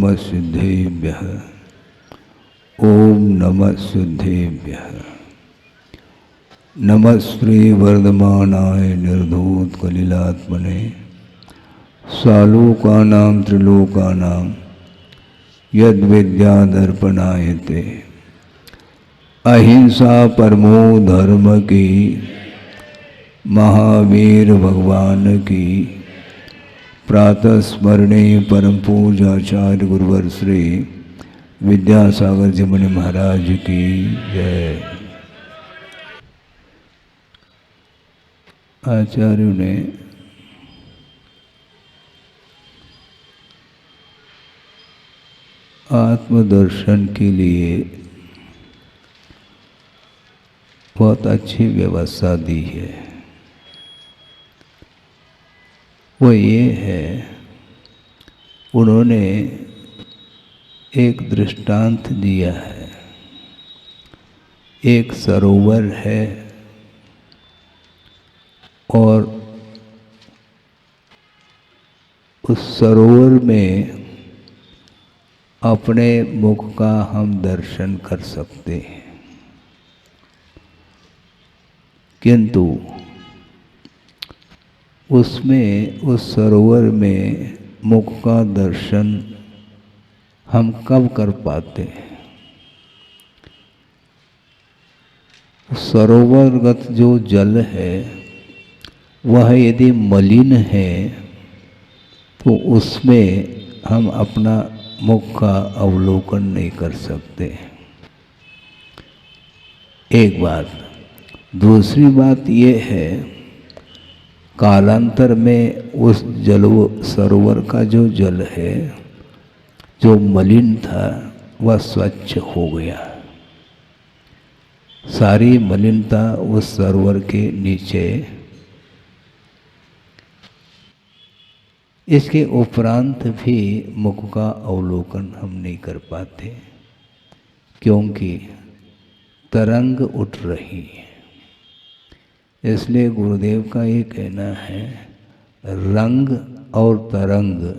नमः सिद्धेभ्यः। ओम नमः सिद्धेभ्यः। नमः श्री वर्धमानाय निर्धूत कलिलात्मने सालोकानां त्रिलोकानां यद्विद्यादर्पणायते। अहिंसा परमो धर्म की, महावीर भगवान की। प्रातः स्मरणे परम पूजाचार्य गुरुवर श्री विद्यासागर जी मुनि महाराज की जय। आचार्यों ने आत्मदर्शन के लिए बहुत अच्छी व्यवस्था दी है। वो ये है, उन्होंने एक दृष्टांत दिया है। एक सरोवर है और उस सरोवर में अपने मुख का हम दर्शन कर सकते हैं, किंतु उसमें उस सरोवर में मुख का दर्शन हम कब कर पाते हैं? सरोवरगत जो जल है वह यदि मलिन है तो उसमें हम अपना मुख का अवलोकन नहीं कर सकते। एक बात। दूसरी बात ये है, कालांतर में उस सरोवर का जो जल है जो मलिन था वह स्वच्छ हो गया। सारी मलिनता उस सरोवर के नीचे। इसके उपरांत भी मुख का अवलोकन हम नहीं कर पाते, क्योंकि तरंग उठ रही है। इसलिए गुरुदेव का ये कहना है, रंग और तरंग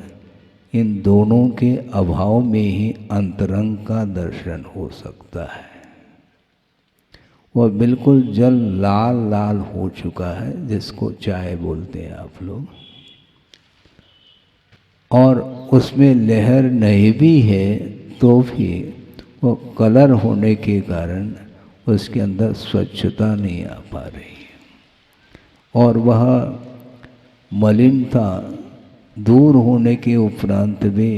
इन दोनों के अभाव में ही अंतरंग का दर्शन हो सकता है। वह बिल्कुल जल लाल लाल हो चुका है, जिसको चाय बोलते हैं आप लोग, और उसमें लहर नहीं भी है तो भी वो कलर होने के कारण उसके अंदर स्वच्छता नहीं आ पा रही है। और वह मलिनता दूर होने के उपरांत भी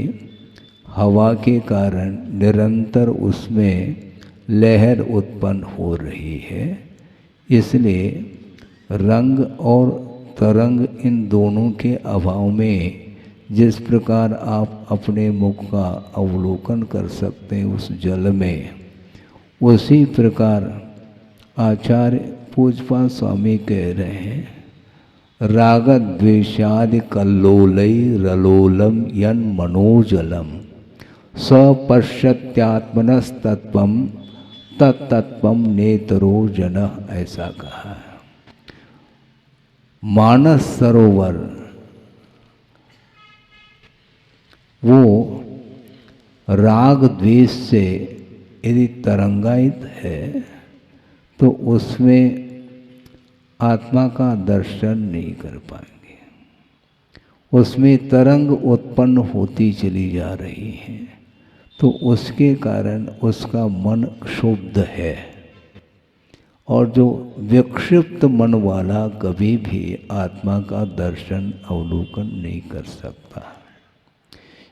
हवा के कारण निरंतर उसमें लहर उत्पन्न हो रही है। इसलिए रंग और तरंग इन दोनों के अभाव में जिस प्रकार आप अपने मुख का अवलोकन कर सकते हैं उस जल में, उसी प्रकार आचार्य पूज्यपाद स्वामी कह रहे हैं, राग द्वेषादि कल्लोलै रलोलम यन मनोजलम सपश्यत्यात्मनस्तत्वम तत्तत्वम नेतरो जनः, ऐसा कहा है। मानस सरोवर वो राग द्वेष से यदि तरंगायित है तो उसमें आत्मा का दर्शन नहीं कर पाएंगे। उसमें तरंग उत्पन्न होती चली जा रही है, तो उसके कारण उसका मन क्षुब्ध है। और जो विक्षिप्त मन वाला कभी भी आत्मा का दर्शन अवलोकन नहीं कर सकता।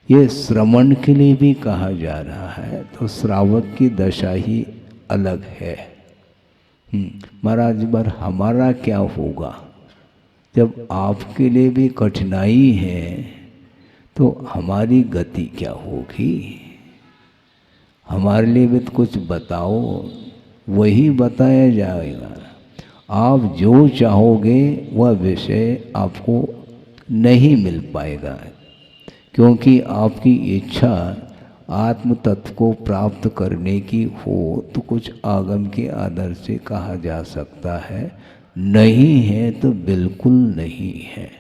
ये श्रवण के लिए भी कहा जा रहा है, तो श्रावक की दशा ही अलग है। महाराज बार हमारा क्या होगा जब आपके लिए भी कठिनाई है, तो हमारी गति क्या होगी? हमारे लिए भी तो कुछ बताओ, वही बताया जाएगा। आप जो चाहोगे वह विषय आपको नहीं मिल पाएगा, क्योंकि आपकी इच्छा आत्म तत्व को प्राप्त करने की हो तो कुछ आगम के आदर से कहा जा सकता है, नहीं है तो बिल्कुल नहीं है।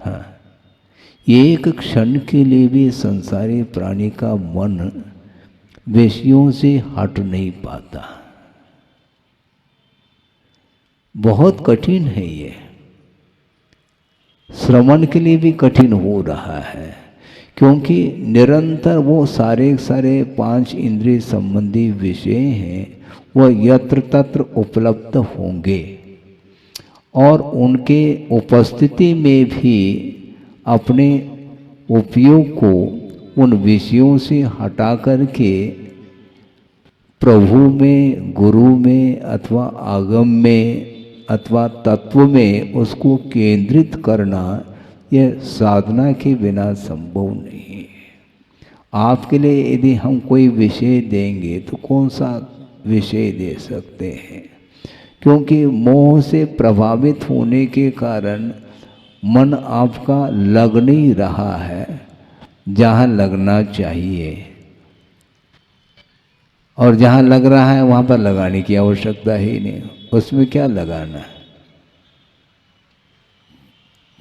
हाँ, एक क्षण के लिए भी संसारी प्राणी का मन विषयों से हट नहीं पाता। बहुत कठिन है ये, श्रवण के लिए भी कठिन हो रहा है, क्योंकि निरंतर वो सारे सारे 5 इंद्रिय संबंधी विषय हैं, वह यत्र तत्र उपलब्ध होंगे और उनके उपस्थिति में भी अपने उपयोग को उन विषयों से हटा करके प्रभु में, गुरु में अथवा आगम में अथवा तत्व में उसको केंद्रित करना यह साधना के बिना संभव नहीं है। आपके लिए यदि हम कोई विषय देंगे तो कौन सा विषय दे सकते हैं, क्योंकि मोह से प्रभावित होने के कारण मन आपका लग नहीं रहा है जहाँ लगना चाहिए, और जहाँ लग रहा है वहाँ पर लगाने की आवश्यकता ही नहीं, उसमें क्या लगाना।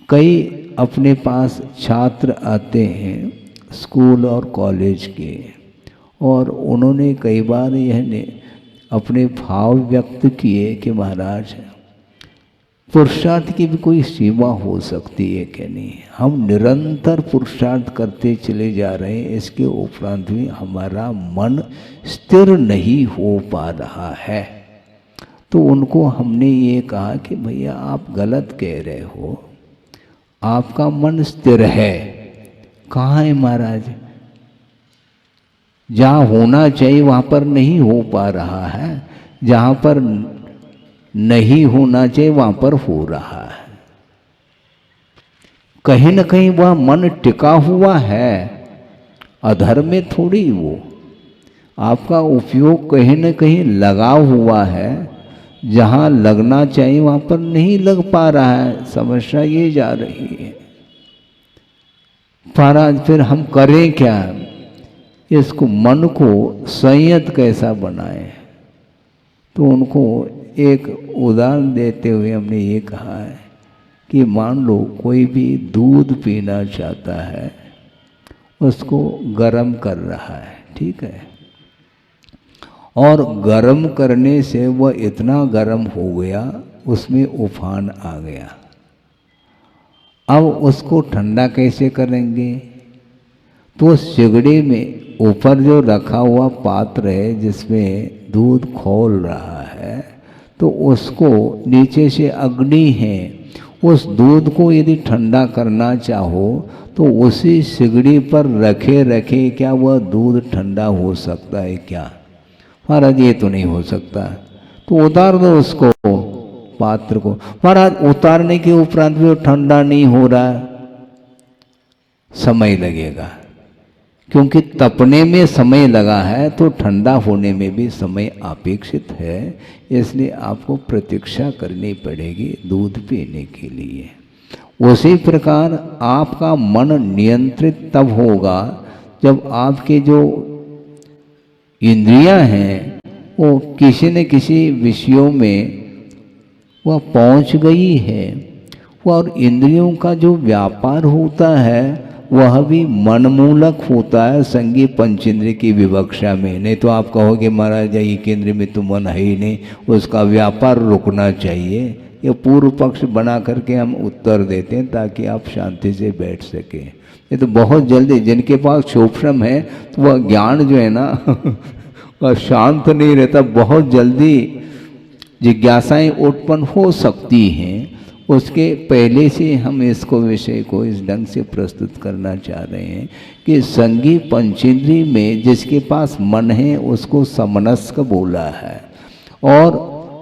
कई अपने पास छात्र आते हैं स्कूल और कॉलेज के, और उन्होंने कई बार यह अपने भाव व्यक्त किए कि महाराज पुरुषार्थ की भी कोई सीमा हो सकती है कि नहीं। हम निरंतर पुरुषार्थ करते चले जा रहे हैं, इसके उपरांत भी हमारा मन स्थिर नहीं हो पा रहा है। तो उनको हमने ये कहा कि भैया आप गलत कह रहे हो, आपका मन स्थिर है। कहाँ है महाराज? जहाँ होना चाहिए वहाँ पर नहीं हो पा रहा है, जहाँ पर नहीं होना चाहिए वहाँ पर हो रहा है। कहीं न कहीं वह मन टिका हुआ है, अधर में थोड़ी वो। आपका उपयोग कहीं न कहीं लगा हुआ है, जहाँ लगना चाहिए वहाँ पर नहीं लग पा रहा है। समस्या ये जा रही है। महाराज फिर हम करें क्या? इसको मन को संयत कैसा बनाए? तो उनको एक उदाहरण देते हुए हमने ये कहा है कि मान लो कोई भी दूध पीना चाहता है, उसको गर्म कर रहा है, ठीक है, और गर्म करने से वह इतना गर्म हो गया उसमें उफान आ गया। अब उसको ठंडा कैसे करेंगे? तो सिगड़ी में ऊपर जो रखा हुआ पात्र है जिसमें दूध खौल रहा है, तो उसको नीचे से अग्नि है, उस दूध को यदि ठंडा करना चाहो तो उसी सिगड़ी पर रखे रखे क्या वह दूध ठंडा हो सकता है क्या? महाराज ये तो नहीं हो सकता। तो उतार दो उसको, पात्र को। महाराज उतारने के उपरांत भी वो ठंडा नहीं हो रहा, समय लगेगा, क्योंकि तपने में समय लगा है तो ठंडा होने में भी समय अपेक्षित है। इसलिए आपको प्रतीक्षा करनी पड़ेगी दूध पीने के लिए। उसी प्रकार आपका मन नियंत्रित तब होगा जब आपके जो इंद्रियां हैं वो किसी न किसी विषयों में वह पहुंच गई है, और इंद्रियों का जो व्यापार होता है वह भी मनमूलक होता है, संगी पंचेंद्रिय की विवक्षा में। नहीं तो आप कहोगे महाराज ये केंद्र में तो मन है ही नहीं, उसका व्यापार रुकना चाहिए। ये पूर्व पक्ष बना करके हम उत्तर देते हैं ताकि आप शांति से बैठ सकें। ये तो बहुत जल्दी, जिनके पास क्षोभ्रम है तो वह ज्ञान जो है ना वह शांत नहीं रहता, बहुत जल्दी जिज्ञासाएं उत्पन्न हो सकती हैं। उसके पहले से हम इसको विषय को इस ढंग से प्रस्तुत करना चाह रहे हैं कि संगी पंचेंद्रिय में जिसके पास मन है उसको समनस्क बोला है, और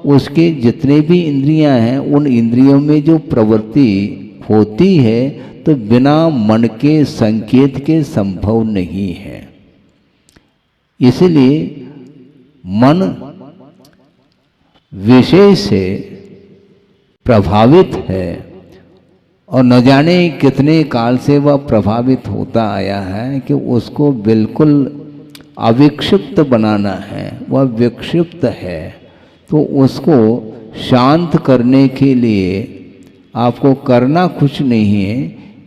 उसके जितने भी इंद्रियां हैं उन इंद्रियों में जो प्रवृत्ति होती है तो बिना मन के संकेत के संभव नहीं है। इसलिए मन विषय से प्रभावित है, और न जाने कितने काल से वह प्रभावित होता आया है कि उसको बिल्कुल अविक्षिप्त बनाना है। वह विक्षिप्त है, तो उसको शांत करने के लिए आपको करना कुछ नहीं है,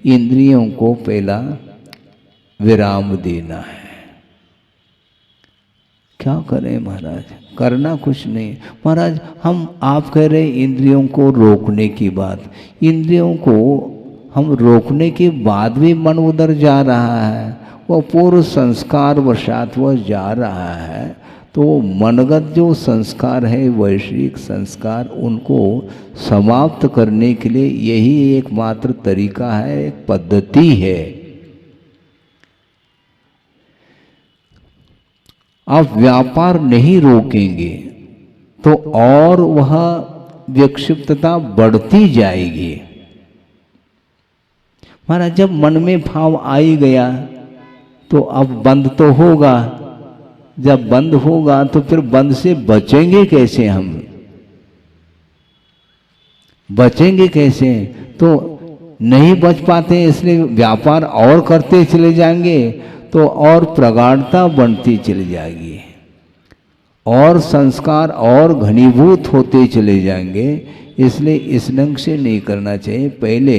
इंद्रियों को पहला विराम देना है। क्या करें महाराज, करना कुछ नहीं। महाराज आप कह रहे इंद्रियों को रोकने की बात, इंद्रियों को हम रोकने के बाद भी मन उधर जा रहा है, वह पूर्व संस्कार वशात वह जा रहा है, तो मनगत जो संस्कार है, वैश्विक संस्कार, उनको समाप्त करने के लिए यही एकमात्र तरीका है, एक पद्धति है। आप व्यापार नहीं रोकेंगे तो और वह विक्षिप्तता बढ़ती जाएगी। महाराज जब मन में भाव आ ही गया तो अब बंद तो होगा, जब बंद होगा तो फिर बंद से बचेंगे कैसे, हम बचेंगे कैसे? तो नहीं बच पाते, इसलिए व्यापार और करते चले जाएंगे तो और प्रगाढ़ता बढ़ती चली जाएगी और संस्कार और घनीभूत होते चले जाएंगे। इसलिए इस ढंग से नहीं करना चाहिए। पहले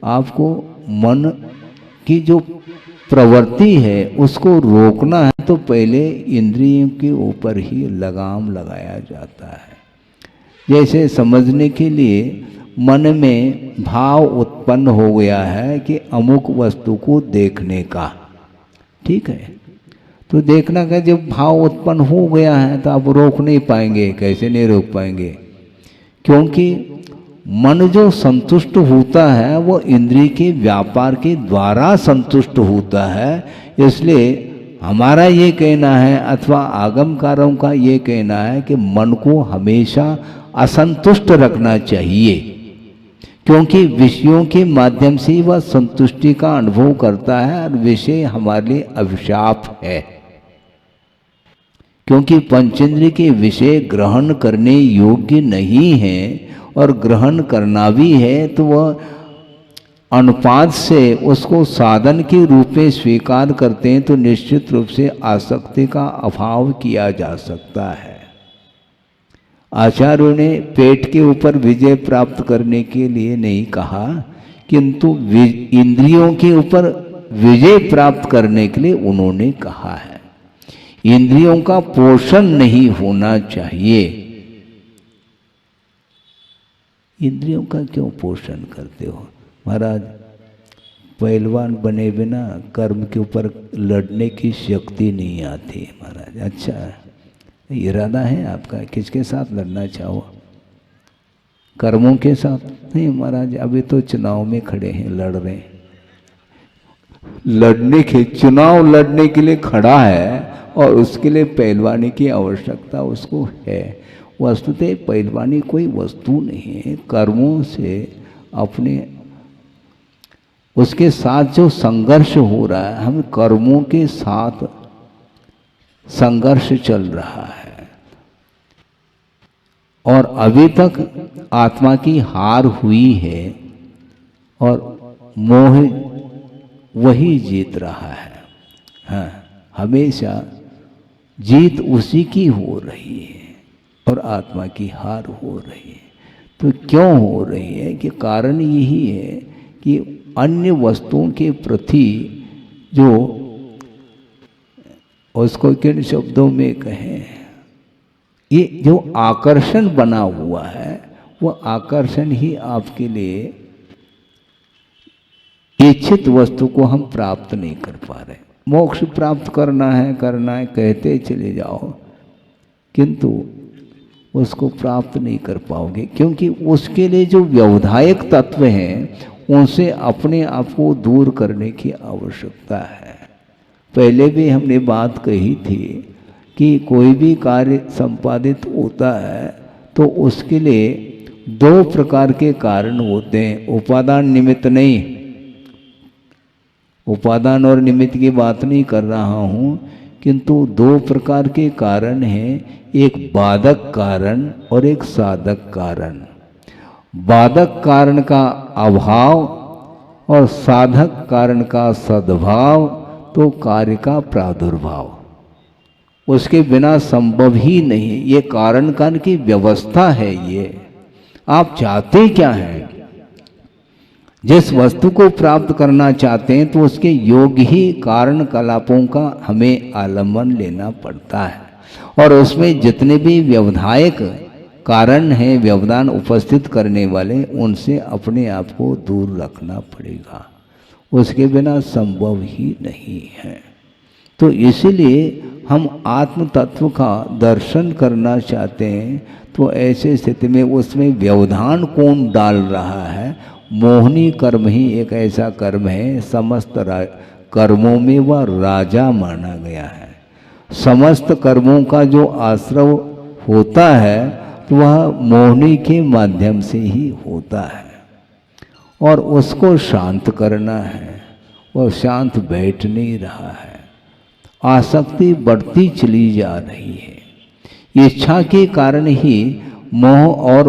आपको मन की जो प्रवृत्ति है उसको रोकना है, तो पहले इंद्रियों के ऊपर ही लगाम लगाया जाता है। जैसे समझने के लिए मन में भाव उत्पन्न हो गया है कि अमुक वस्तु को देखने का, ठीक है, तो देखना का जब भाव उत्पन्न हो गया है तो आप रोक नहीं पाएंगे। कैसे नहीं रोक पाएंगे? क्योंकि मन जो संतुष्ट होता है वो इंद्रिय के व्यापार के द्वारा संतुष्ट होता है। इसलिए हमारा ये कहना है अथवा आगमकारों का ये कहना है कि मन को हमेशा असंतुष्ट रखना चाहिए, क्योंकि विषयों के माध्यम से वह संतुष्टि का अनुभव करता है और विषय हमारे लिए अभिशाप है। क्योंकि पंचेंद्रिय के विषय ग्रहण करने योग्य नहीं है और ग्रहण करना भी है तो वह अनुपात से उसको साधन के रूप में स्वीकार करते हैं, तो निश्चित रूप से आसक्ति का अभाव किया जा सकता है। आचार्यों ने पेट के ऊपर विजय प्राप्त करने के लिए नहीं कहा, किंतु इंद्रियों के ऊपर विजय प्राप्त करने के लिए उन्होंने कहा है। इंद्रियों का पोषण नहीं होना चाहिए। इंद्रियों का क्यों पोषण करते हो महाराज? पहलवान बने बिना कर्म के ऊपर लड़ने की शक्ति नहीं आती महाराज। अच्छा इरादा है आपका, किसके साथ लड़ना चाहो? कर्मों के साथ नहीं महाराज, अभी तो चुनाव में खड़े हैं, लड़ रहे हैं। लड़ने के चुनाव लड़ने के लिए खड़ा है और उसके लिए पहलवानी की आवश्यकता उसको है। वस्तुतः पहलवानी कोई वस्तु नहीं है, कर्मों से अपने उसके साथ जो संघर्ष हो रहा है, हम कर्मों के साथ संघर्ष चल रहा है और अभी तक आत्मा की हार हुई है और मोह वही जीत रहा है। हाँ, हमेशा जीत उसी की हो रही है और आत्मा की हार हो रही है। तो क्यों हो रही है? कि कारण यही है कि अन्य वस्तुओं के प्रति जो उसको किन शब्दों में कहें, ये जो आकर्षण बना हुआ है वो आकर्षण ही आपके लिए इच्छित वस्तु को हम प्राप्त नहीं कर पा रहे। मोक्ष प्राप्त करना है कहते चले जाओ, किंतु उसको प्राप्त नहीं कर पाओगे, क्योंकि उसके लिए जो व्यवधायक तत्व हैं उनसे अपने आप को दूर करने की आवश्यकता है। पहले भी हमने बात कही थी कि कोई भी कार्य संपादित होता है तो उसके लिए दो प्रकार के कारण होते हैं, उपादान निमित्त नहीं। उपादान और निमित्त की बात नहीं कर रहा हूँ, किंतु दो प्रकार के कारण हैं, एक बाधक कारण और एक साधक कारण। बाधक कारण का अभाव और साधक कारण का सद्भाव तो कार्य का प्रादुर्भाव, उसके बिना संभव ही नहीं। ये कारण काल की व्यवस्था है। ये आप चाहते क्या हैं? जिस वस्तु को प्राप्त करना चाहते हैं तो उसके योग्य ही कारण कलापों का हमें आलम्बन लेना पड़ता है, और उसमें जितने भी व्यवधायक कारण हैं, व्यवधान उपस्थित करने वाले, उनसे अपने आप को दूर रखना पड़ेगा। उसके बिना संभव ही नहीं है। तो इसीलिए हम आत्म तत्व का दर्शन करना चाहते हैं, तो ऐसे स्थिति में उसमें व्यवधान कौन डाल रहा है? मोहनी कर्म ही एक ऐसा कर्म है, समस्त कर्मों में वह राजा माना गया है। समस्त कर्मों का जो आश्रय होता है तो वह मोहनी के माध्यम से ही होता है, और उसको शांत करना है। वह शांत बैठ नहीं रहा है, आसक्ति बढ़ती चली जा रही है। इच्छा के कारण ही मोह और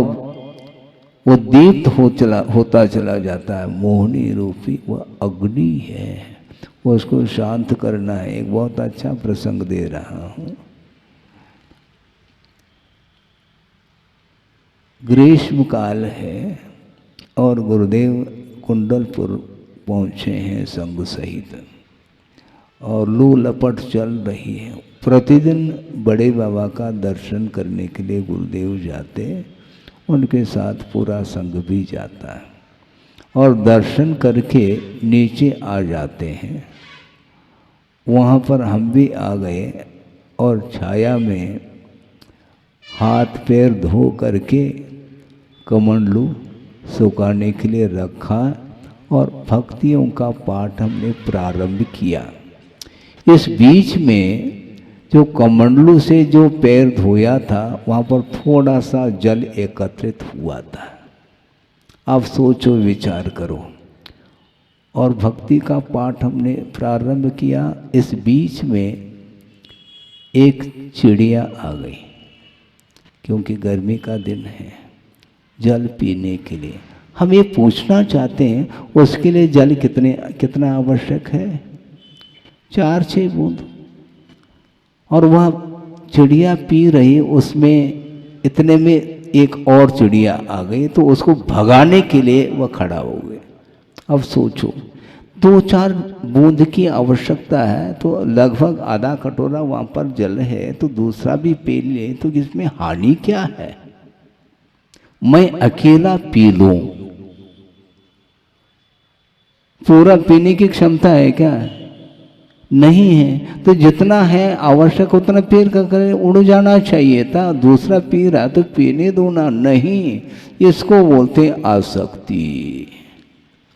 उद्दीप्त होता चला जाता है। मोहनी रूपी वह अग्नि है, वो उसको शांत करना है। एक बहुत अच्छा प्रसंग दे रहा हूँ। ग्रीष्म काल है और गुरुदेव कुंडलपुर पहुँचे हैं संग सहित, और लू लपट चल रही है। प्रतिदिन बड़े बाबा का दर्शन करने के लिए गुरुदेव जाते, उनके साथ पूरा संघ भी जाता है, और दर्शन करके नीचे आ जाते हैं। वहाँ पर हम भी आ गए और छाया में हाथ पैर धो करके कमंडलू सुखाने के लिए रखा, और भक्तियों का पाठ हमने प्रारंभ किया। इस बीच में जो कमंडलू से जो पैर धोया था, वहाँ पर थोड़ा सा जल एकत्रित हुआ था। अब सोचो, विचार करो। और भक्ति का पाठ हमने प्रारंभ किया। इस बीच में एक चिड़िया आ गई, क्योंकि गर्मी का दिन है, जल पीने के लिए। हम ये पूछना चाहते हैं उसके लिए जल कितना आवश्यक है? 4-6 बूंद। और वह चिड़िया पी रही, उसमें इतने में एक और चिड़िया आ गई, तो उसको भगाने के लिए वह खड़ा हो गया। अब सोचो, 2-4 बूंद की आवश्यकता है, तो लगभग आधा कटोरा वहाँ पर जल है, तो दूसरा भी पी ले तो इसमें हानि क्या है? मैं अकेला पी लूं, पूरा पीने की क्षमता है क्या? नहीं है। तो जितना है आवश्यक उतना पी कर उड़ जाना चाहिए था। दूसरा पी रहा तो पीने दो ना। नहीं, इसको बोलते आसक्ति।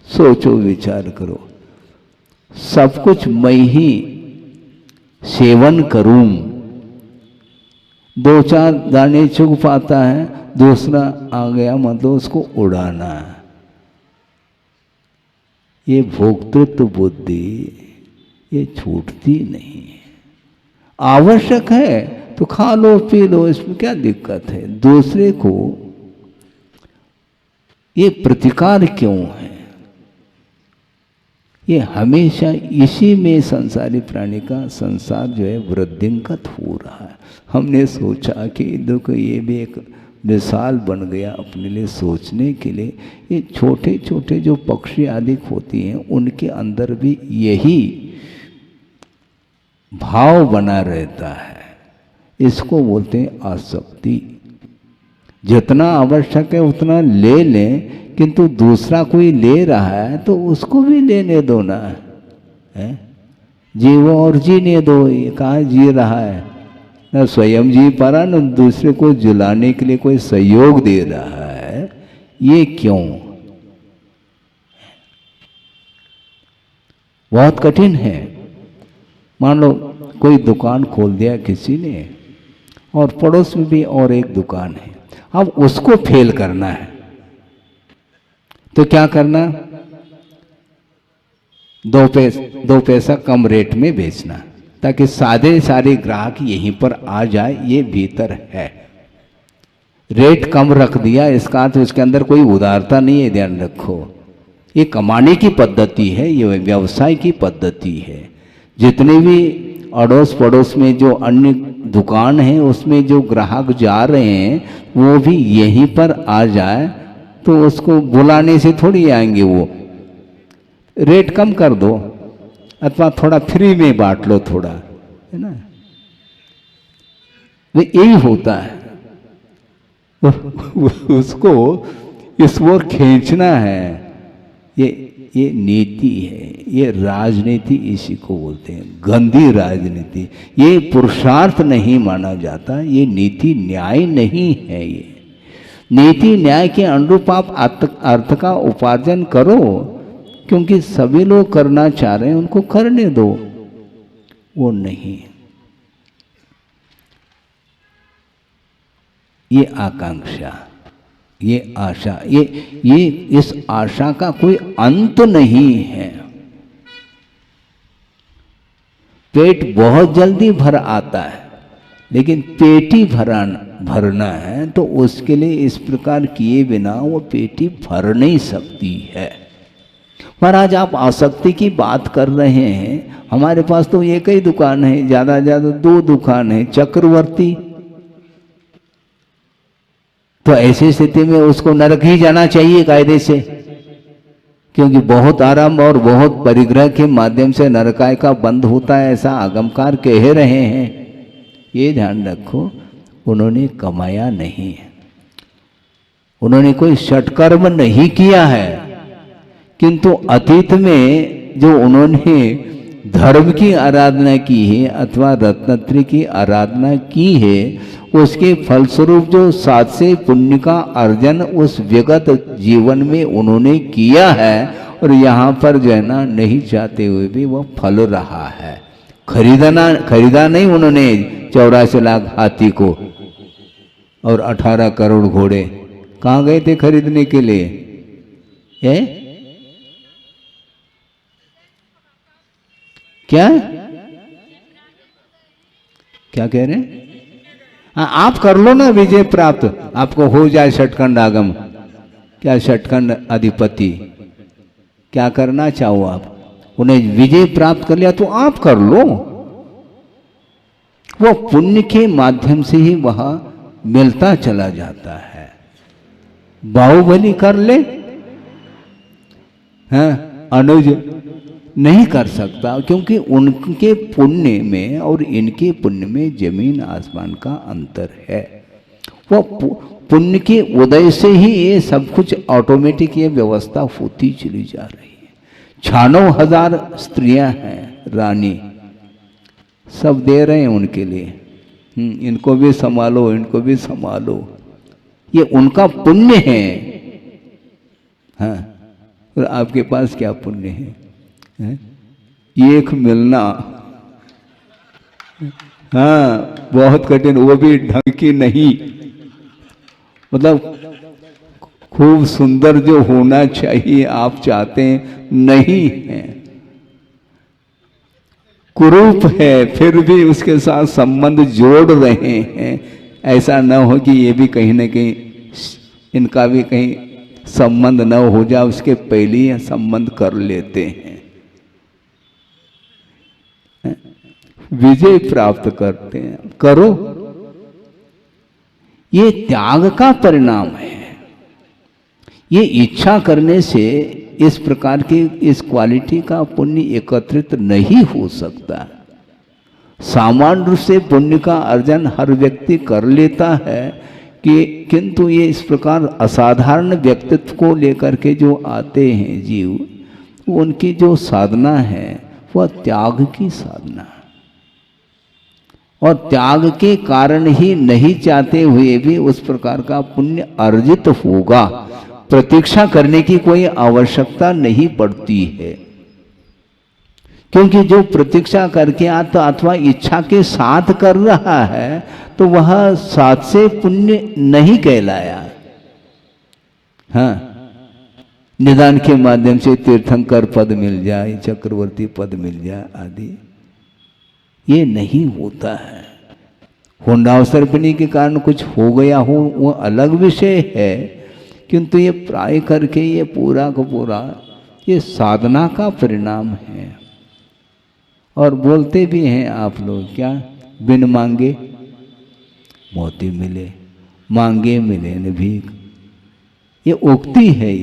सोचो, विचार करो। सब कुछ मैं ही सेवन करूं, 2-4 दाने चुग पाता है, दूसरा आ गया मतलब उसको उड़ाना। ये भोक्तृत्व बुद्धि ये छूटती नहीं है। आवश्यक है तो खा लो पी लो, इसमें क्या दिक्कत है? दूसरे को ये प्रतिकार क्यों है? ये हमेशा इसी में संसारी प्राणी का संसार जो है वृद्धिंगत हो रहा है। हमने सोचा कि देखो ये भी एक मिसाल बन गया अपने लिए सोचने के लिए। ये छोटे छोटे जो पक्षी आदि होती हैं, उनके अंदर भी यही भाव बना रहता है। इसको बोलते हैं आसक्ति। जितना आवश्यक है उतना ले लें, किंतु दूसरा कोई ले रहा है तो उसको भी लेने दो ना, है? जीवो और जीने दो। ये कहाँ जी रहा है? न स्वयं जी पा रहा, न दूसरे को जुलाने के लिए कोई सहयोग दे रहा है। ये क्यों? बहुत कठिन है। मान लो कोई दुकान खोल दिया किसी ने, और पड़ोस में भी और एक दुकान है। अब उसको फेल करना है तो क्या करना? 2 पैसा कम रेट में बेचना, ताकि सारे ग्राहक यहीं पर आ जाए। ये भीतर है। रेट कम रख दिया इसका तो इसके अंदर कोई उदारता नहीं है। ध्यान रखो, ये कमाने की पद्धति है, ये व्यवसाय की पद्धति है। जितने भी अड़ोस पड़ोस में जो अन्य दुकान है, उसमें जो ग्राहक जा रहे हैं वो भी यहीं पर आ जाए, तो उसको बुलाने से थोड़ी आएंगे। वो रेट कम कर दो अथवा थोड़ा फ्री में बांट लो थोड़ा, है ना। यही होता है, उसको इस ओर खींचना है। ये नीति है, ये राजनीति इसी को बोलते हैं, गंदी राजनीति। ये पुरुषार्थ नहीं माना जाता, ये नीति न्याय नहीं है। ये नीति न्याय के अनुरूप आप अर्थ का उपार्जन करो, क्योंकि सभी लोग करना चाह रहे हैं, उनको करने दो। वो नहीं, ये आकांक्षा, ये आशा, ये इस आशा का कोई अंत नहीं है। पेट बहुत जल्दी भर आता है, लेकिन पेटी भरना है तो उसके लिए इस प्रकार किए बिना वो पेटी भर नहीं सकती है। महाराज आप आसक्ति की बात कर रहे हैं, हमारे पास तो एक ही दुकान है, ज्यादा ज्यादा 2 दुकान है, चक्रवर्ती। तो ऐसी स्थिति में उसको नरक ही जाना चाहिए कायदे से, क्योंकि बहुत आराम और बहुत परिग्रह के माध्यम से नरकाय का बंद होता है, ऐसा आगमकार कह रहे हैं। ये ध्यान रखो, उन्होंने कमाया नहीं है, उन्होंने कोई षटकर्म नहीं किया है, किंतु अतीत में जो उन्होंने धर्म की आराधना की है अथवा रत्नत्रय की आराधना की है, उसके फलस्वरूप जो सात से पुण्य का अर्जन उस विगत जीवन में उन्होंने किया है, और यहाँ पर जो है ना नहीं चाहते हुए भी वह फल रहा है। खरीदा नहीं उन्होंने 84 लाख हाथी को और 18 करोड़ घोड़े। कहाँ गए थे खरीदने के लिए? क्या क्या कह रहे हैं? हाँ, आप कर लो ना विजय प्राप्त, आपको हो जाए षटखंड आगम। क्या षटखंड अधिपति, क्या करना चाहो आप? उन्हें विजय प्राप्त कर लिया तो आप कर लो, वो पुण्य के माध्यम से ही वह मिलता चला जाता है। बाहुबली कर ले, हाँ, अनुज नहीं कर सकता, क्योंकि उनके पुण्य में और इनके पुण्य में जमीन आसमान का अंतर है। वो पुण्य के उदय से ही ये सब कुछ ऑटोमेटिक ये व्यवस्था होती चली जा रही है। 96,000 स्त्रियां हैं रानी, सब दे रहे हैं उनके लिए, इनको भी संभालो, इनको भी संभालो, ये उनका पुण्य है। हाँ, और आपके पास क्या पुण्य है? एक मिलना, हाँ, बहुत कठिन, वो भी ढंग की नहीं, मतलब खूब सुंदर जो होना चाहिए आप चाहते हैं, नहीं है, कुरूप है, फिर भी उसके साथ संबंध जोड़ रहे हैं। ऐसा न हो कि ये भी कहीं न कहीं इनका भी कहीं संबंध न हो जाए, उसके पहले ही संबंध कर लेते हैं, विजय प्राप्त करते हैं। करो, ये त्याग का परिणाम है। ये इच्छा करने से इस प्रकार की इस क्वालिटी का पुण्य एकत्रित नहीं हो सकता। सामान्य रूप से पुण्य का अर्जन हर व्यक्ति कर लेता है, कि किंतु ये इस प्रकार असाधारण व्यक्तित्व को लेकर के जो आते हैं जीव, उनकी जो साधना है वह त्याग की साधना है, और त्याग के कारण ही नहीं चाहते हुए भी उस प्रकार का पुण्य अर्जित होगा। प्रतीक्षा करने की कोई आवश्यकता नहीं पड़ती है, क्योंकि जो प्रतीक्षा करके आता अथवा इच्छा के साथ कर रहा है तो वह साथ से पुण्य नहीं कहलाया। हाँ, निदान के माध्यम से तीर्थंकर पद मिल जाए, चक्रवर्ती पद मिल जाए आदि, ये नहीं होता है। होंडावसर्पिणी के कारण कुछ हो गया हो वो अलग विषय है, किंतु ये प्राय करके ये पूरा का पूरा ये साधना का परिणाम है। और बोलते भी हैं आप लोग, क्या, बिन मांगे मोती मिले, मांगे मिले न भीख, ये उक्ति है।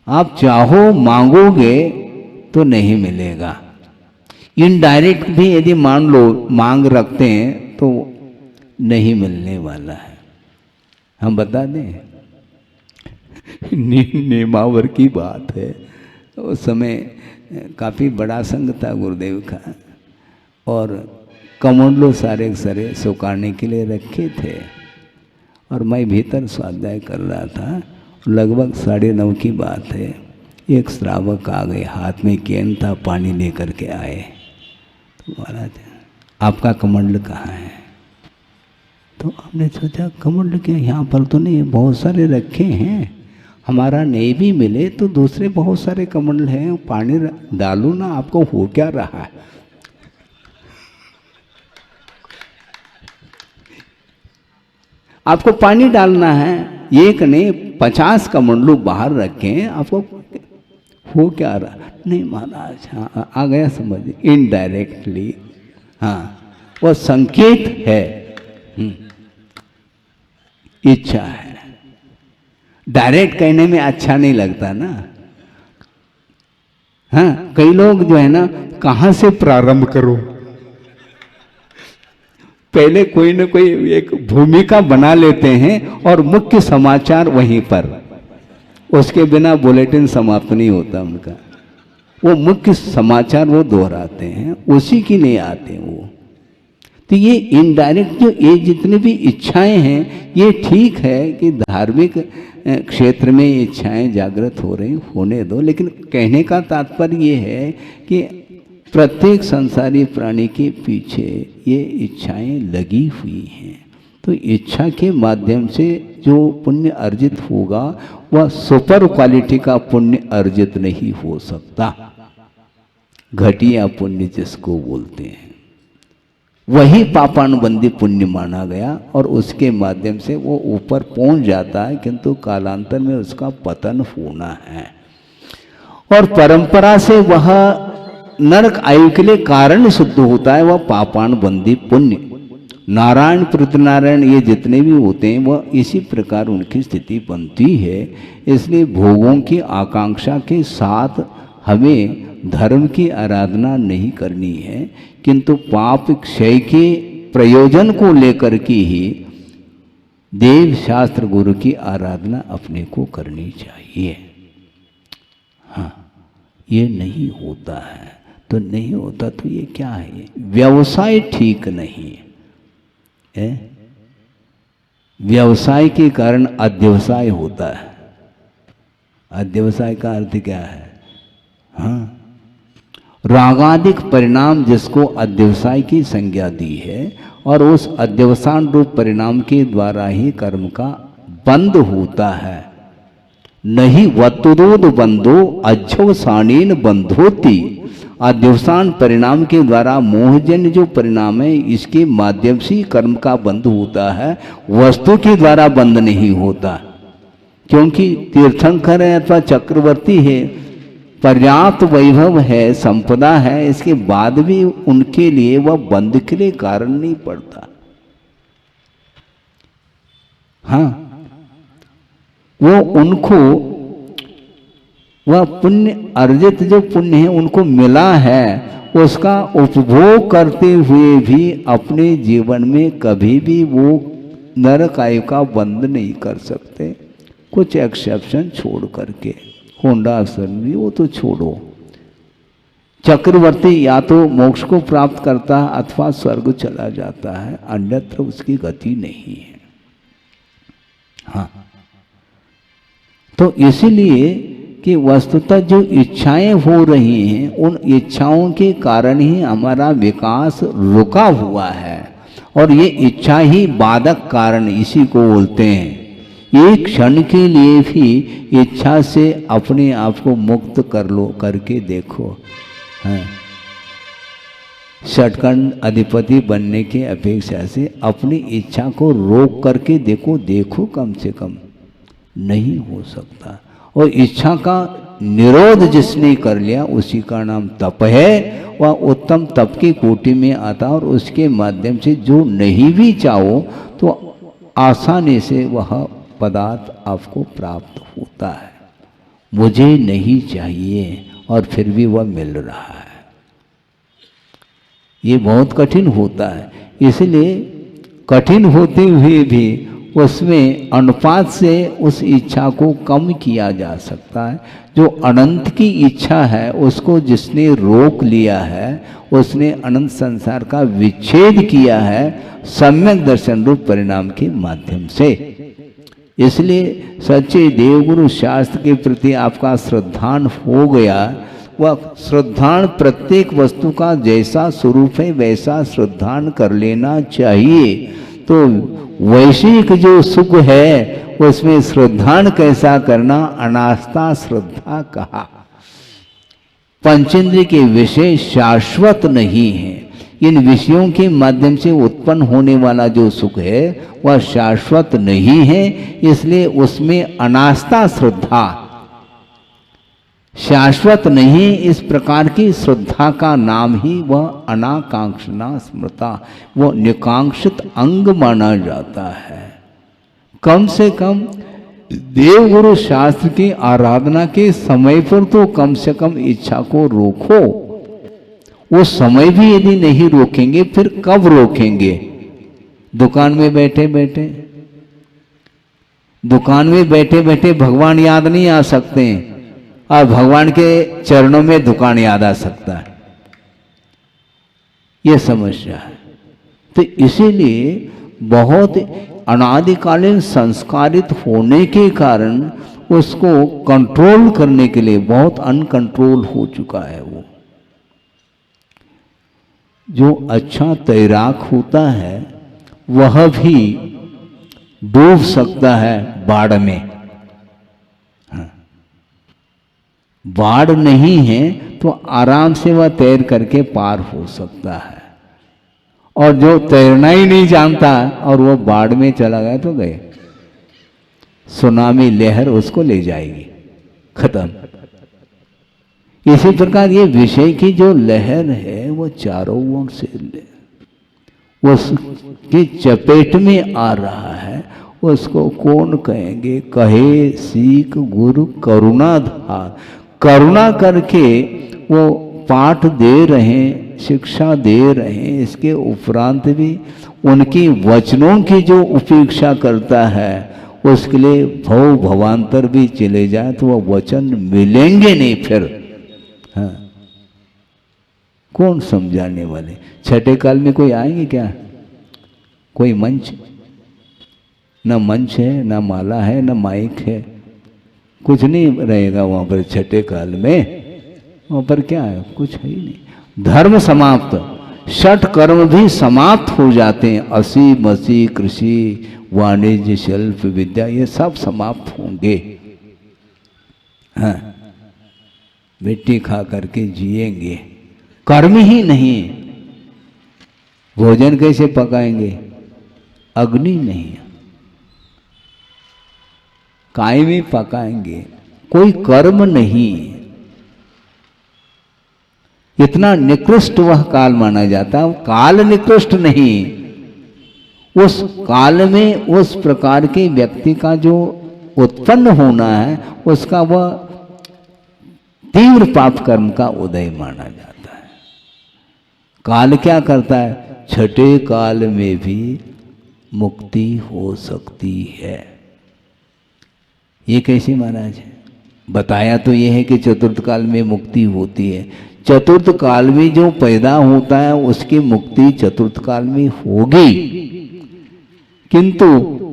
आप चाहो मांगोगे तो नहीं मिलेगा। इनडायरेक्ट भी यदि मान लो मांग रखते हैं तो नहीं मिलने वाला है। हम बता दें नेमावर की बात है। उस समय काफ़ी बड़ा संघ था गुरुदेव का, और कमंडलो सारे के सारे सुखाने के लिए रखे थे, और मैं भीतर स्वाध्याय कर रहा था। लगभग 9:30 की बात है। एक श्रावक आ गए, हाथ में कैन था, पानी लेकर के आए। तो महाराज आपका कमंडल कहाँ है? तो हमने सोचा कमंडल के यहाँ पर तो नहीं, बहुत सारे रखे हैं, हमारा नहीं भी मिले तो दूसरे बहुत सारे कमंडल हैं, पानी डालो ना, आपको हो क्या रहा है? आपको पानी डालना है, एक ने 50 कमंडलू बाहर रखे हैं, आपको हो क्या रहा? नहीं महाराज, हाँ आ गया समझ, इनडायरेक्टली, हाँ वो संकेत है, इच्छा है। डायरेक्ट कहने में अच्छा नहीं लगता ना। हाँ, कई लोग जो है ना, कहाँ से प्रारंभ करो, पहले कोई ना कोई एक भूमिका बना लेते हैं और मुख्य समाचार वहीं पर, उसके बिना बुलेटिन समाप्त नहीं होता उनका। वो मुख्य समाचार वो दोहराते हैं, उसी के लिए आते हैं वो। तो ये इनडायरेक्ट जो ये जितनी भी इच्छाएं हैं, ये ठीक है कि धार्मिक क्षेत्र में इच्छाएं जागृत हो रही, होने दो, लेकिन कहने का तात्पर्य ये है कि प्रत्येक संसारी प्राणी के पीछे ये इच्छाएं लगी हुई हैं। तो इच्छा के माध्यम से जो पुण्य अर्जित होगा वह सुपर क्वालिटी का पुण्य अर्जित नहीं हो सकता। घटिया पुण्य जिसको बोलते हैं वही पापानुबंधी पुण्य माना गया, और उसके माध्यम से वो ऊपर पहुंच जाता है, किंतु कालांतर में उसका पतन होना है। और परंपरा से वह नरक आयु के लिए कारण सिद्ध होता है, वह पापानुबंधी पुण्य। नारायण पृथ्वीनारायण ये जितने भी होते हैं वह इसी प्रकार उनकी स्थिति बनती है। इसलिए भोगों की आकांक्षा के साथ हमें धर्म की आराधना नहीं करनी है, किंतु पाप क्षय के प्रयोजन को लेकर के ही देव शास्त्र गुरु की आराधना अपने को करनी चाहिए। हाँ, ये नहीं होता है तो नहीं होता, तो ये क्या है? व्यवसाय ठीक नहीं है। व्यवसाय के कारण अध्यवसाय होता है। अध्यवसाय का अर्थ क्या है? हाँ, रागादिक परिणाम जिसको अध्यवसाय की संज्ञा दी है, और उस अध्यवसान रूप परिणाम के द्वारा ही कर्म का बंद होता है। नहीं वतुरोध बंधो अध्यवसानेन बंधोति। अध्यवसान परिणाम के द्वारा मोहजन्य जो परिणाम है, इसके माध्यम से कर्म का बंध होता है, वस्तु के द्वारा बंद नहीं होता। क्योंकि तीर्थंकर है अथवा चक्रवर्ती है, पर्याप्त वैभव है, संपदा है, इसके बाद भी उनके लिए वह बंध के लिए कारण नहीं पड़ता। हाँ, वो उनको वह पुण्य अर्जित जो पुण्य है उनको मिला है, उसका उपभोग करते हुए भी अपने जीवन में कभी भी वो नरक आयु का बंद नहीं कर सकते, कुछ एक्सेप्शन छोड़ करके। होंडा भी वो तो छोड़ो। चक्रवर्ती या तो मोक्ष को प्राप्त करता है अथवा स्वर्ग चला जाता है, अन्यत्र उसकी गति नहीं है। हाँ, तो इसीलिए कि वस्तुतः जो इच्छाएं हो रही हैं, उन इच्छाओं के कारण ही हमारा विकास रुका हुआ है, और ये इच्छा ही बाधक कारण इसी को बोलते हैं। एक क्षण के लिए भी इच्छा से अपने आप को मुक्त कर लो, करके देखो। हाँ, षटखंड अधिपति बनने के अपेक्षा से अपनी इच्छा को रोक करके देखो, देखो कम से कम नहीं हो सकता। और इच्छा का निरोध जिसने कर लिया उसी का नाम तप है। वह उत्तम तप की कोटि में आता, और उसके माध्यम से जो नहीं भी चाहो तो आसानी से वह पदार्थ आपको प्राप्त होता है। मुझे नहीं चाहिए, और फिर भी वह मिल रहा है। ये बहुत कठिन होता है। इसलिए कठिन होते हुए भी उसमें अनुपात से उस इच्छा को कम किया जा सकता है। जो अनंत की इच्छा है उसको जिसने रोक लिया है, उसने अनंत संसार का विच्छेद किया है सम्यक दर्शन रूप परिणाम के माध्यम से। इसलिए सच्चे देवगुरु शास्त्र के प्रति आपका श्रद्धान हो गया। वह श्रद्धान प्रत्येक वस्तु का जैसा स्वरूप है वैसा श्रद्धान कर लेना चाहिए। तो वैश्विक जो सुख है उसमें श्रद्धान कैसा करना, अनास्था श्रद्धा कहा। पंचेंद्रिय के विषय शाश्वत नहीं है। इन विषयों के माध्यम से उत्पन्न होने वाला जो सुख है वह शाश्वत नहीं है, इसलिए उसमें अनास्था श्रद्धा, शाश्वत नहीं, इस प्रकार की श्रद्धा का नाम ही वह अनाकांक्षना स्मृता, वो निकांक्षित अंग माना जाता है। कम से कम देवगुरु शास्त्र की आराधना के समय पर तो कम से कम इच्छा को रोको। वो समय भी यदि नहीं रोकेंगे फिर कब रोकेंगे? दुकान में बैठे बैठे, दुकान में बैठे बैठे भगवान याद नहीं आ सकते हैं, और भगवान के चरणों में दुकान याद आ सकता है। यह समस्या है। तो इसीलिए बहुत अनादिकालीन संस्कारित होने के कारण उसको कंट्रोल करने के लिए बहुत अनकंट्रोल हो चुका है। वो जो अच्छा तैराक होता है वह भी डूब सकता है बाढ़ में। बाढ़ नहीं है तो आराम से वह तैर करके पार हो सकता है। और जो तैरना ही नहीं जानता और वो बाढ़ में चला गया तो गए, सुनामी लहर उसको ले जाएगी, खत्म। इसी प्रकार ये विषय की जो लहर है वो चारों ओर से उसकी चपेट में आ रहा है। उसको कौन कहेंगे? कहे सीख गुरु करुणा धार। करुणा करके वो पाठ दे रहे हैं, शिक्षा दे रहे हैं। इसके उपरांत भी उनकी वचनों की जो उपेक्षा करता है उसके लिए भव भवांतर भी चले जाए तो वह वचन मिलेंगे नहीं फिर। हाँ, कौन समझाने वाले? छठे काल में कोई आएंगे क्या? कोई मंच? न मंच है, न माला है, न माइक है, कुछ नहीं रहेगा वहां पर। छठे काल में वहां पर क्या है? कुछ है ही नहीं। धर्म समाप्त, षट कर्म भी समाप्त हो जाते हैं। असी मसी कृषि वाणिज्य शिल्प विद्या ये सब समाप्त होंगे। हाँ, मिट्टी खा करके जिएंगे, कर्म ही नहीं। भोजन कैसे पकाएंगे? अग्नि नहीं, काय में पकाएंगे, कोई कर्म नहीं। इतना निकृष्ट वह काल माना जाता है। काल निकृष्ट नहीं, उस काल में उस प्रकार के व्यक्ति का जो उत्पन्न होना है उसका वह तीव्र पाप कर्म का उदय माना जाता है। काल क्या करता है? छठे काल में भी मुक्ति हो सकती है। ये कैसे महाराज? बताया तो ये है कि चतुर्थ काल में मुक्ति होती है। चतुर्थ काल में जो पैदा होता है उसकी मुक्ति चतुर्थ काल में होगी, किंतु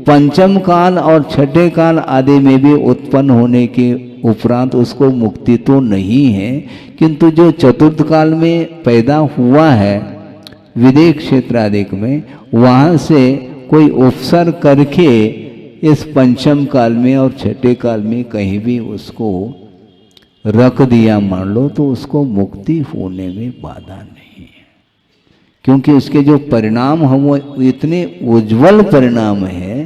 पंचम काल और छठे काल आदि में भी उत्पन्न होने के उपरांत उसको मुक्ति तो नहीं है। किंतु जो चतुर्थ काल में पैदा हुआ है विदेह क्षेत्र आदि में, वहां से कोई उपसर करके इस पंचम काल में और छठे काल में कहीं भी उसको रख दिया मान लो, तो उसको मुक्ति होने में बाधा नहीं है। क्योंकि उसके जो परिणाम हम वो इतने उज्जवल परिणाम है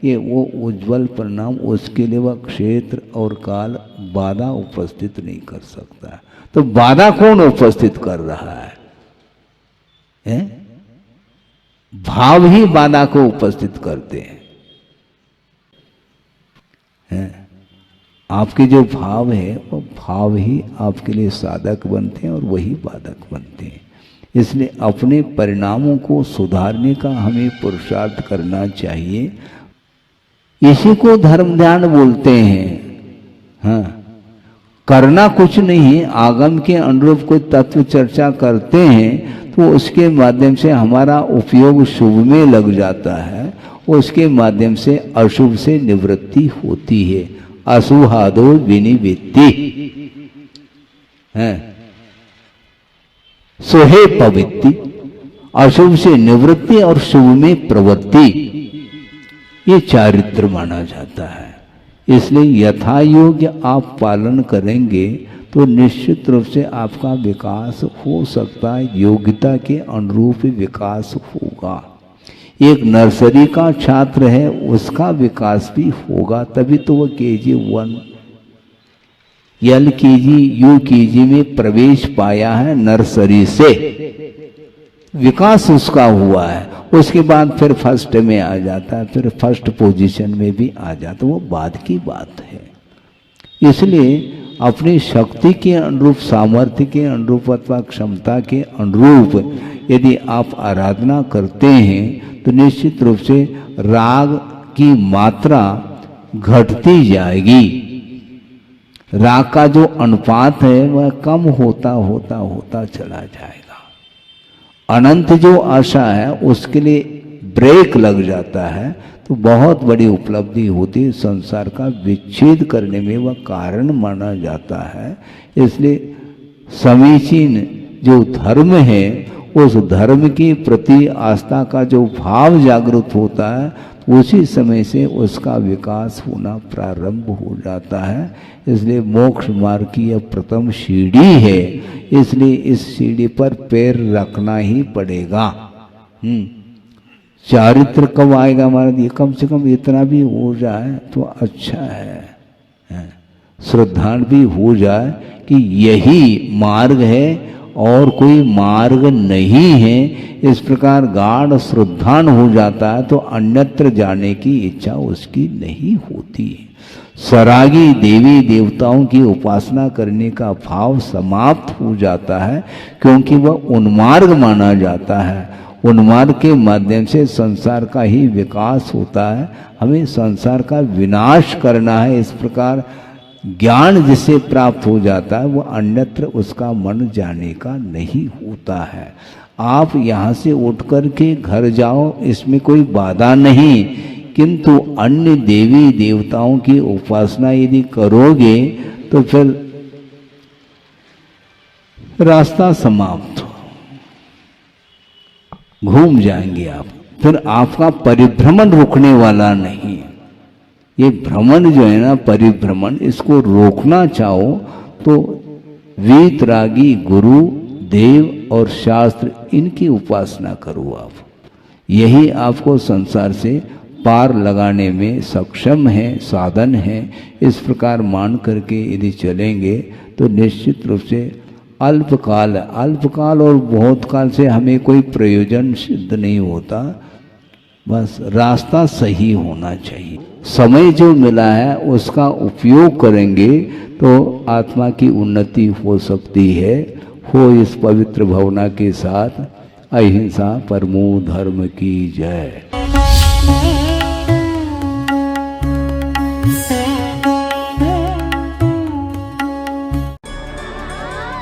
कि वो उज्जवल परिणाम उसके लिए वह क्षेत्र और काल बाधा उपस्थित नहीं कर सकता। तो बाधा कौन उपस्थित कर रहा है? भाव ही बाधा को उपस्थित करते हैं। आपके जो भाव है वो भाव ही आपके लिए साधक बनते हैं और वही बाधक बनते हैं। इसलिए अपने परिणामों को सुधारने का हमें पुरुषार्थ करना चाहिए। इसी को धर्म ध्यान बोलते हैं। हाँ, करना कुछ नहीं, आगम के अनुरूप कोई तत्व चर्चा करते हैं तो उसके माध्यम से हमारा उपयोग शुभ में लग जाता है, उसके माध्यम से अशुभ से निवृत्ति होती है। अशुभादो विनिवृत्ति है, सोहे पवित्ति, अशुभ से निवृत्ति और शुभ में प्रवृत्ति, ये चारित्र माना जाता है। इसलिए यथा योग्य आप पालन करेंगे तो निश्चित रूप से आपका विकास हो सकता है, योग्यता के अनुरूप विकास होगा। एक नर्सरी का छात्र है, उसका विकास भी होगा, तभी तो वह KG 1 LKG UKG में प्रवेश पाया है। नर्सरी से विकास उसका हुआ है, उसके बाद फिर फर्स्ट में आ जाता है, फिर फर्स्ट पोजीशन में भी आ जाता है, वो बाद की बात है। इसलिए अपनी शक्ति के अनुरूप, सामर्थ्य के अनुरूप अथवा क्षमता के अनुरूप यदि आप आराधना करते हैं तो निश्चित रूप से राग की मात्रा घटती जाएगी। राग का जो अनुपात है वह कम होता होता होता चला जाएगा। अनंत जो आशा है उसके लिए ब्रेक लग जाता है तो बहुत बड़ी उपलब्धि होती है। संसार का विच्छेद करने में वह कारण माना जाता है। इसलिए समीचीन जो धर्म है, उस धर्म के प्रति आस्था का जो भाव जागृत होता है, उसी समय से उसका विकास होना प्रारंभ हो जाता है। इसलिए मोक्ष मार्ग की यह प्रथम सीढ़ी है, इसलिए इस सीढ़ी पर पैर रखना ही पड़ेगा। चारित्र कब आएगा हमारा? ये कम से कम इतना भी हो जाए तो अच्छा है, श्रद्धांत भी हो जाए कि यही मार्ग है और कोई मार्ग नहीं है। इस प्रकार गाढ़ श्रद्धान हो जाता है तो अन्यत्र जाने की इच्छा उसकी नहीं होती। सरागी देवी देवताओं की उपासना करने का भाव समाप्त हो जाता है, क्योंकि वह उन्मार्ग माना जाता है। उन्मार्ग के माध्यम से संसार का ही विकास होता है। हमें संसार का विनाश करना है। इस प्रकार ज्ञान जिसे प्राप्त हो जाता है वह अन्यत्र उसका मन जाने का नहीं होता है। आप यहाँ से उठ कर के घर जाओ, इसमें कोई बाधा नहीं, किंतु अन्य देवी देवताओं की उपासना यदि करोगे तो फिर रास्ता समाप्त, घूम जाएंगे आप, फिर आपका परिभ्रमण रुकने वाला नहीं। ये भ्रमण जो है ना, परिभ्रमण, इसको रोकना चाहो तो वीतरागी गुरु देव और शास्त्र इनकी उपासना करो आप। यही आपको संसार से पार लगाने में सक्षम है, साधन है। इस प्रकार मान करके यदि चलेंगे तो निश्चित रूप से अल्पकाल और बहुत काल से हमें कोई प्रयोजन सिद्ध नहीं होता। बस रास्ता सही होना चाहिए। समय जो मिला है उसका उपयोग करेंगे तो आत्मा की उन्नति हो सकती है। हो इस पवित्र भावना के साथ अहिंसा परमो धर्म की जय।